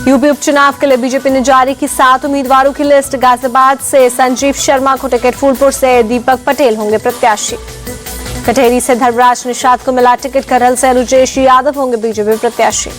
UP उपचुनाव के लिए बीजेपी ने जारी की 7 उम्मीदवारों की लिस्ट। गाजियाबाद से संजीव शर्मा को टिकट, फूलपुर से दीपक पटेल होंगे प्रत्याशी। कटेरी से धर्मराज निषाद को मिला टिकट, करहल से अनुजेश यादव होंगे बीजेपी प्रत्याशी।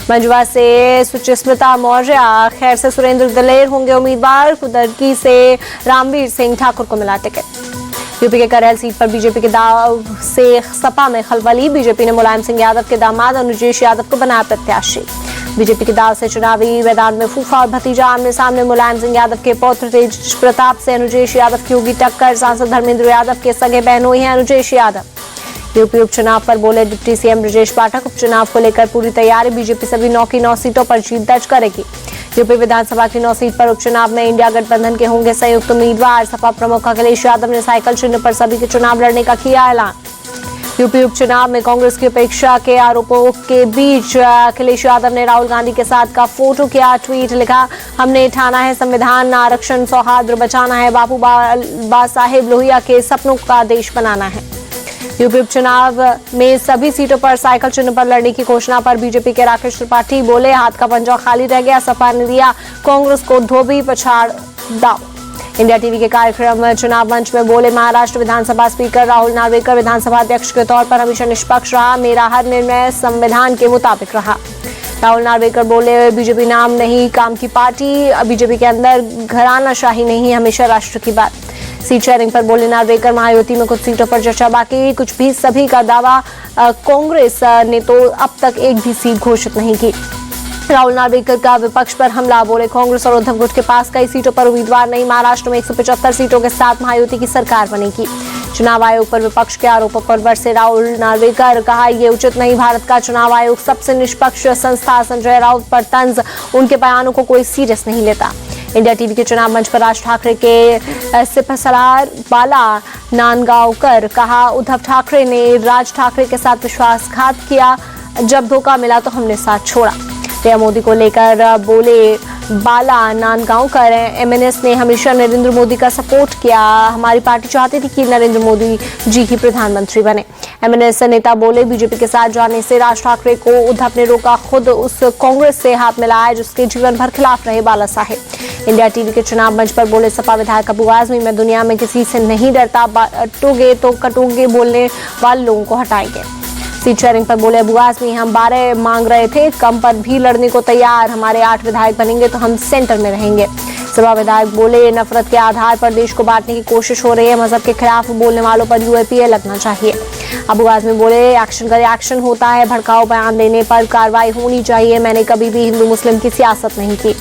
मंजुआ से सुचिस्मिता मौर्य, खैर से सुरेंद्र दलेर होंगे उम्मीदवार। कुदरकी से रामवीर सिंह ठाकुर को मिला टिकट। यूपी के करहल सीट पर बीजेपी के दाव से सपा में खलबली। बीजेपी ने मुलायम सिंह यादव के दामाद अनुजेश यादव को बनाया प्रत्याशी। बीजेपी के दाव से चुनावी मैदान में फूफा और भतीजा आमने सामने। मुलायम सिंह यादव के पौत्र तेज प्रताप से अनुजेश यादव की होगी टक्कर। सांसद धर्मेंद्र यादव के सगे बहनोई हैं अनुजेश यादव। यूपी उपचुनाव पर बोले डिप्टी सीएम ब्रजेश पाठक, उपचुनाव को लेकर पूरी तैयारी। बीजेपी सभी 9 की 9 सीटों पर जीत दर्ज करेगी। यूपी विधानसभा की 9 सीट पर उपचुनाव में इंडिया गठबंधन के होंगे संयुक्त उम्मीदवार। सपा प्रमुख अखिलेश यादव ने साइकिल चिन्ह पर सभी के चुनाव लड़ने का किया ऐलान। यूपी उपचुनाव में कांग्रेस की उपेक्षा के आरोपों के बीच अखिलेश यादव ने राहुल गांधी के साथ का फोटो किया ट्वीट, लिखा हमने ठाना है संविधान, आरक्षण, सौहार्द बचाना है, बाबू साहेब लोहिया के सपनों का देश बनाना है। यूपी उपचुनाव में सभी सीटों पर साइकिल चिन्ह पर लड़ने की घोषणा पर बीजेपी के राकेश त्रिपाठी बोले हाथ का पंजा खाली रह गया, सपा ने दिया कांग्रेस को धोबी पछाड़ दाव। इंडिया टीवी के कार्यक्रम चुनाव मंच में बोले महाराष्ट्र विधानसभा स्पीकर राहुल नार्वेकर विधानसभा अध्यक्ष के तौर पर हमेशा निष्पक्ष रहा, मेरा हर निर्णय संविधान के मुताबिक रहा। राहुल नार्वेकर बोले बीजेपी नाम नहीं काम की पार्टी, बीजेपी के अंदर घरानाशाही नहीं, हमेशा राष्ट्र की बात। सीट शेयरिंग पर बोले नार्वेकर महायुति में कुछ सीटों पर चर्चा बाकी, कुछ भी सभी का दावा। कांग्रेस ने तो अब तक एक भी सीट घोषित नहीं की। राहुल नार्वेकर का विपक्ष पर हमला, बोले कांग्रेस और उद्धव गुट के पास कई सीटों पर उम्मीदवार नहीं, महाराष्ट्र में 175 सीटों के साथ महायुति की सरकार बनेगी। चुनाव आयोग पर विपक्ष के आरोपों पर बरसे राहुल नार्वेकर, कहा ये उचित नहीं, भारत का चुनाव आयोग सबसे निष्पक्ष संस्था, संजय राउत पर तंज, उनके बयानों को कोई सीरियस नहीं लेता। इंडिया टीवी के चुनाव मंच पर राज ठाकरे के सिपहसालार बाला नांदगांवकर, कहा उद्धव ठाकरे ने राज ठाकरे के साथ विश्वासघात किया, जब धोखा मिला तो हमने साथ छोड़ा। पीएम मोदी को लेकर बोले बाला नांदगांवकर, एमएनएस ने हमेशा नरेंद्र मोदी का सपोर्ट किया, हमारी पार्टी चाहती थी कि नरेंद्र मोदी जी ही प्रधानमंत्री बने। एमएनएस नेता बोले बीजेपी के साथ जाने से राज ठाकरे को उद्धव ने रोका, खुद उस कांग्रेस से हाथ मिलाया जिसके जीवन भर खिलाफ रहे बाला साहेब। इंडिया टीवी के चुनाव मंच पर बोले सपा विधायक अबू आजमी, मैं दुनिया में किसी से नहीं डरता, बांटोगे तो कटोगे बोलने वाले लोगों को हटाएंगे। सीट शेयरिंग पर बोले अबू आजमी, हम 12 मांग रहे थे, कम पर भी लड़ने को तैयार, हमारे 8 विधायक बनेंगे तो हम सेंटर में रहेंगे। सपा विधायक बोले नफरत के आधार पर देश को बांटने की कोशिश हो रही है, मजहब के खिलाफ बोलने वालों पर यूएपीए लगना चाहिए। अबू आजमी बोले एक्शन का रिएक्शन होता है, भड़काऊ बयान देने पर कार्रवाई होनी चाहिए, मैंने कभी भी हिंदू मुस्लिम की सियासत नहीं की।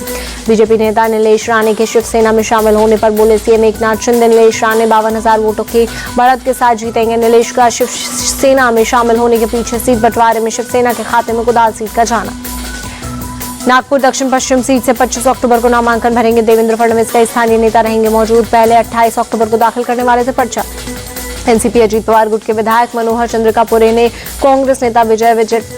बीजेपी नेता नीलेश राणे के शिवसेना में शामिल होने पर बोले सीएम एकनाथ शिंदे, नीलेश राणे 52,000 वोटों की बढ़त के साथ जीतेंगे। नीलेश का शिवसेना में शामिल होने के पीछे सीट बंटवारे में शिवसेना के खाते में कुदाल सीट का जाना। नागपुर दक्षिण पश्चिम सीट से 25 अक्टूबर को नामांकन भरेंगे देवेंद्र फडणवीस, कई स्थानीय नेता रहेंगे मौजूद, पहले 28 अक्टूबर को दाखिल करने वाले थे पर्चा। एनसीपी अजीत पवार गुट के विधायक मनोहर चंद्रिकापुरे ने कांग्रेस नेता विजय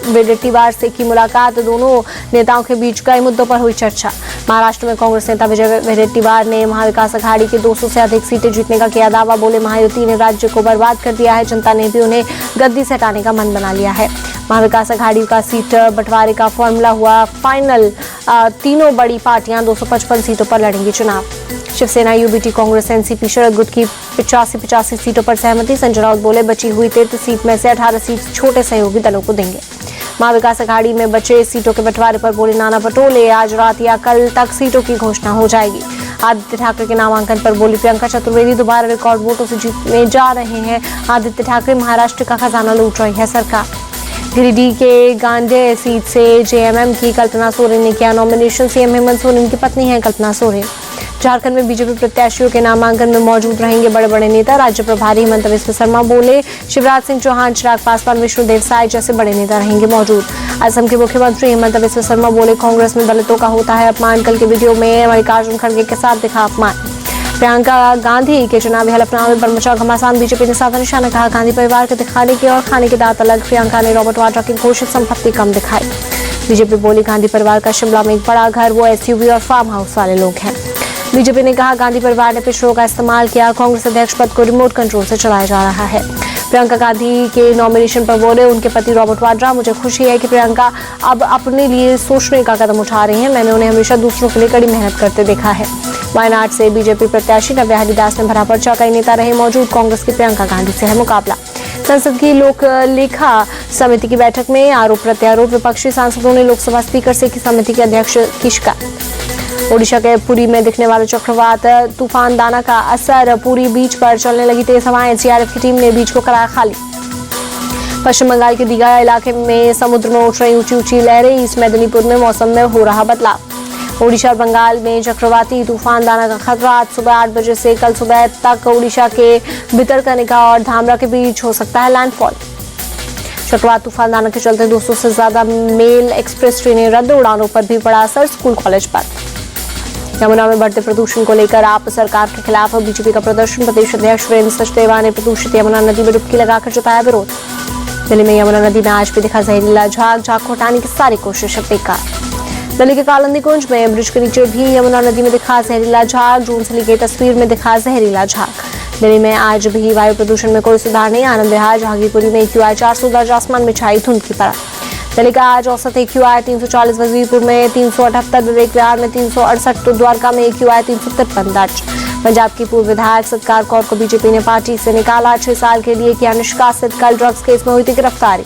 वडेट्टीवार से की मुलाकात, दोनों नेताओं के बीच कई मुद्दों पर हुई चर्चा। महाराष्ट्र में कांग्रेस नेता विजय वडेट्टीवार ने महाविकास अघाड़ी की 200 से अधिक सीटें जीतने का किया दावा, बोले महायुति ने राज्य को बर्बाद कर दिया है, जनता ने भी उन्हें गद्दी से हटाने का मन बना लिया है। महाविकास अघाड़ी का सीट बंटवारे का फॉर्मूला हुआ फाइनल, तीनों बड़ी पार्टियां 255 सीटों पर लड़ेंगी चुनाव। शिवसेना, यूबीटी, कांग्रेस, एनसीपी, शरद गुट की 85 सीटों पर सहमति। संजय राउत बोले बची हुई 33 सीट में से 18 सीट छोटे सहयोगी दलों को देंगे। महाविकास अघाड़ी में बचे सीटों के बंटवारे पर बोले नाना पटोले, आज रात या कल तक सीटों की घोषणा हो जाएगी। आदित्य ठाकरे के नामांकन पर बोली प्रियंका चतुर्वेदी, दोबारा रिकॉर्ड वोटों से जीतने जा रहे हैं आदित्य ठाकरे, महाराष्ट्र का खजाना लूट रही है सरकार। गिरिडीह के गांडे सीट से जेएमएम की कल्पना सोरेन ने किया नॉमिनेशन, सीएम हेमंत सोरेन की पत्नी है कल्पना सोरेन। झारखंड में बीजेपी प्रत्याशियों के नामांकन में मौजूद रहेंगे बड़े बड़े नेता, राज्य प्रभारी हेमंत बिस्वा शर्मा बोले शिवराज सिंह चौहान, चिराग पासवान, विष्णुदेव साय जैसे बड़े नेता रहेंगे मौजूद। असम के मुख्यमंत्री हेमंत बिस्वा शर्मा बोले कांग्रेस में दलितों का होता है अपमान, कल के वीडियो में मल्लिकार्जुन खड़गे के साथ दिखा अपमान। प्रियंका गांधी के चुनावी हलफनामे पर मचा घमासान, बीजेपी ने साधा निशाना, कहा गांधी परिवार के दिखाने की और खाने की दात अलग। प्रियंका ने रॉबर्ट वाड्रा की घोषित संपत्ति कम दिखाई। बीजेपी बोली गांधी परिवार का शिमला में एक बड़ा घर, वो एसयूवी और फार्म हाउस वाले लोग हैं। बीजेपी ने कहा गांधी परिवार ने पिछड़ों का इस्तेमाल किया, कांग्रेस अध्यक्ष पद को रिमोट कंट्रोल से चलाया जा रहा है। प्रियंका गांधी के नॉमिनेशन पर बोले उनके पति रॉबर्ट वाड्रा, मुझे खुशी है कि प्रियंका अब अपने लिए सोचने का कदम उठा रही हैं। मैंने उन्हें हमेशा दूसरों के लिए कड़ी मेहनत करते देखा है। वायनाड से बीजेपी प्रत्याशी नव्या हरिदास ने भरा पर्चा, कई नेता रहे मौजूद, कांग्रेस की प्रियंका गांधी से है मुकाबला। संसद की लोक लेखा समिति की बैठक में आरोप प्रत्यारोप, विपक्षी सांसदों ने लोकसभा स्पीकर से की समिति के अध्यक्ष की शिकायत। ओडिशा के पुरी में दिखने वाले चक्रवात तूफान दाना का असर, पुरी बीच पर चलने लगी तेज हवाएं, जीआरएफ की टीम ने बीच को कराया खाली। पश्चिम बंगाल के दीघा इलाके में समुद्र में उठ रही ऊंची ऊंची लहरें, ईस्ट मेदिनीपुर में मौसम में हो रहा बदलाव। ओडिशा और बंगाल में चक्रवाती तूफान दाना का खतरा, आज सुबह 8 बजे से कल सुबह तक ओडिशा के भितरकनिका और धामरा के बीच हो सकता है लैंडफॉल। चक्रवात तूफान दाना के चलते 200 से ज्यादा मेल एक्सप्रेस ट्रेनें रद्द, उड़ानों पर भी पड़ा असर, स्कूल कॉलेज पर। यमुना में बढ़ते प्रदूषण को लेकर आप सरकार के खिलाफ बीजेपी का प्रदर्शन, प्रदेश अध्यक्ष वीरेंद्र सचदेवा ने प्रदूषित यमुना नदी में डुबकी लगाकर जताया विरोध। दिल्ली में यमुना नदी में आज भी दिखा जहरीला झाग को हटाने की सारी कोशिश बेकार। दिल्ली के कालंदी कुंज में ब्रिज के नीचे भी यमुना नदी में दिखा जहरीला झाग, ड्रोन से ली गई तस्वीर में दिखा जहरीला झाग। दिल्ली में आज भी वायु प्रदूषण में कोई सुधार नहीं, आनंद विहार जहांगीरपुरी में AQI 400 दर्ज, आसमान में छाई धुंध की परत। दिल्ली का आज औसत AQI 340, वजीरपुर में 378, विवेक विहार में 368, तो द्वारका में AQI 353 दर्ज। पंजाब की पूर्व विधायक सत्कार कौर को बीजेपी ने पार्टी से निकाला, 6 साल के लिए किया निष्कासित, कल ड्रग्स केस में हुई थी गिरफ्तारी।